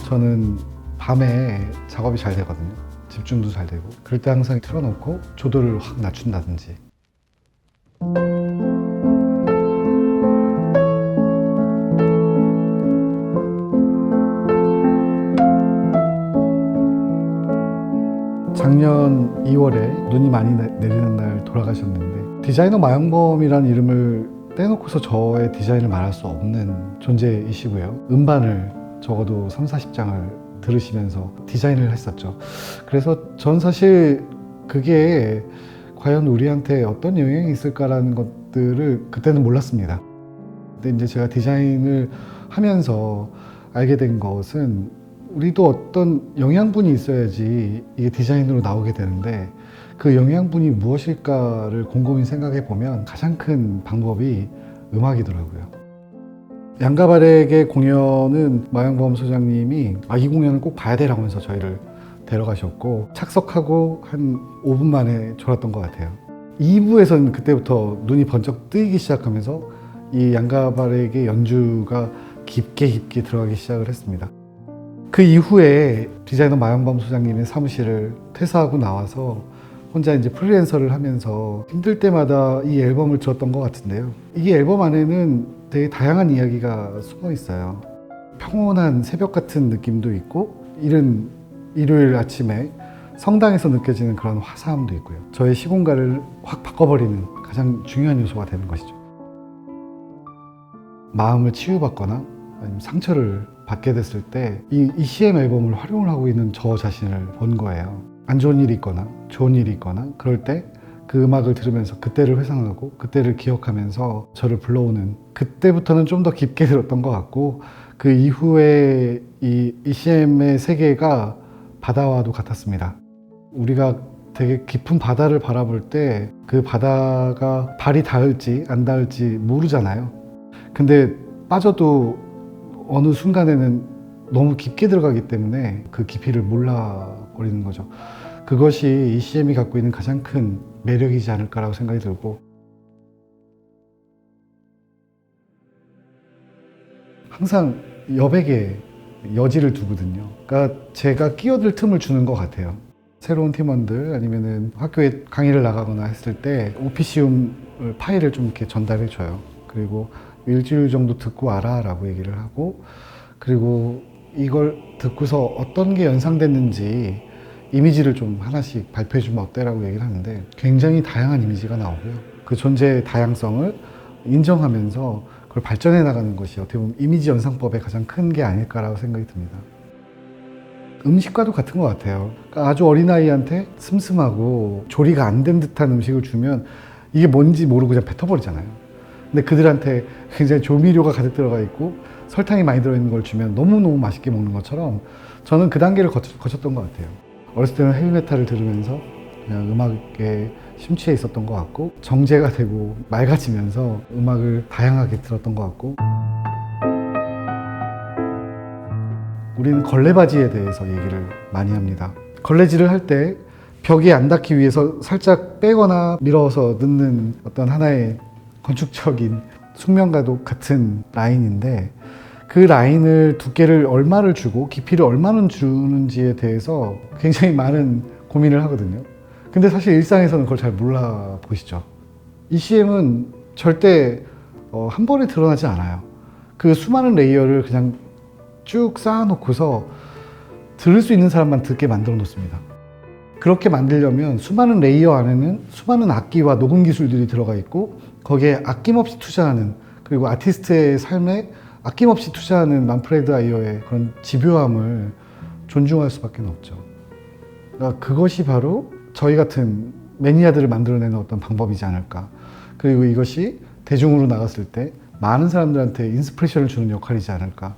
저는 밤에 작업이 잘 되거든요. 집중도 잘 되고. 그럴 때 항상 틀어놓고 조도를 확 낮춘다든지. 작년 2월에 눈이 많이 내리는 날 돌아가셨는데, 디자이너 마영범이라는 이름을 떼놓고서 저의 디자인을 말할 수 없는 존재이시고요. 음반을 적어도 3, 40장을 들으시면서 디자인을 했었죠. 그래서 전 사실 그게 과연 우리한테 어떤 영향이 있을까라는 것들을 그때는 몰랐습니다. 근데 이제 제가 디자인을 하면서 알게 된 것은, 우리도 어떤 영양분이 있어야지 이게 디자인으로 나오게 되는데, 그 영양분이 무엇일까를 곰곰이 생각해 보면 가장 큰 방법이 음악이더라고요. 양가바렉의 공연은 마영범 소장님이 이 공연을 꼭 봐야 되라고 하면서 저희를 데려가셨고, 착석하고 한 5분 만에 졸았던 것 같아요. 2부에서는 그때부터 눈이 번쩍 뜨이기 시작하면서 이 양가바렉의 연주가 깊게 들어가기 시작을 했습니다. 그 이후에 디자이너 마영범 소장님의 사무실을 퇴사하고 나와서 혼자 이제 프리랜서를 하면서 힘들 때마다 이 앨범을 들었던 것 같은데요. 이 앨범 안에는 되게 다양한 이야기가 숨어 있어요. 평온한 새벽 같은 느낌도 있고, 이른 일요일 아침에 성당에서 느껴지는 그런 화사함도 있고요. 저의 시공간을 확 바꿔버리는 가장 중요한 요소가 되는 것이죠. 마음을 치유받거나 아니면 상처를 받게 됐을 때 이 ECM 앨범을 활용을 하고 있는 저 자신을 본 거예요. 안 좋은 일이 있거나 좋은 일이 있거나 그럴 때 그 음악을 들으면서 그때를 회상하고 그때를 기억하면서 저를 불러오는, 그때부터는 좀 더 깊게 들었던 것 같고, 그 이후에 이 ECM의 세계가 바다와도 같았습니다. 우리가 되게 깊은 바다를 바라볼 때 그 바다가 발이 닿을지 안 닿을지 모르잖아요. 근데 빠져도 어느 순간에는 너무 깊게 들어가기 때문에 그 깊이를 몰라버리는 거죠. 그것이 ECM이 갖고 있는 가장 큰 매력이지 않을까라고 생각이 들고, 항상 여백에 여지를 두거든요. 그러니까 제가 끼어들 틈을 주는 것 같아요. 새로운 팀원들 아니면은 학교에 강의를 나가거나 했을 때 오피시움 파일을 좀 이렇게 전달해 줘요. 그리고 일주일 정도 듣고 와라 라고 얘기를 하고, 그리고 이걸 듣고서 어떤 게 연상됐는지 이미지를 좀 하나씩 발표해 주면 어때라고 얘기를 하는데, 굉장히 다양한 이미지가 나오고요. 그 존재의 다양성을 인정하면서 그걸 발전해 나가는 것이 어떻게 보면 이미지 연상법의 가장 큰 게 아닐까라고 생각이 듭니다. 음식과도 같은 것 같아요. 그러니까 아주 어린아이한테 슴슴하고 조리가 안 된 듯한 음식을 주면 이게 뭔지 모르고 그냥 뱉어버리잖아요. 근데 그들한테 굉장히 조미료가 가득 들어가 있고 설탕이 많이 들어있는 걸 주면 너무너무 맛있게 먹는 것처럼, 저는 그 단계를 거쳤던 것 같아요. 어렸을 때는 헤비메탈을 들으면서 그냥 음악에 심취해 있었던 것 같고, 정제가 되고 맑아지면서 음악을 다양하게 들었던 것 같고, 우리는 걸레바지에 대해서 얘기를 많이 합니다. 걸레질을 할 때 벽에 안 닿기 위해서 살짝 빼거나 밀어서 넣는 어떤 하나의 건축적인 숙면과도 같은 라인인데, 그 라인을 두께를 얼마를 주고 깊이를 얼마나 주는지에 대해서 굉장히 많은 고민을 하거든요. 근데 사실 일상에서는 그걸 잘 몰라보시죠. ECM은 절대 한 번에 드러나지 않아요. 그 수많은 레이어를 그냥 쭉 쌓아놓고서 들을 수 있는 사람만 듣게 만들어 놓습니다. 그렇게 만들려면 수많은 레이어 안에는 수많은 악기와 녹음 기술들이 들어가 있고, 거기에 아낌없이 투자하는, 그리고 아티스트의 삶에 아낌없이 투자하는 만프레드 아이어의 그런 집요함을 존중할 수밖에 없죠. 그러니까 그것이 바로 저희 같은 매니아들을 만들어내는 어떤 방법이지 않을까. 그리고 이것이 대중으로 나갔을 때 많은 사람들한테 인스피레이션을 주는 역할이지 않을까.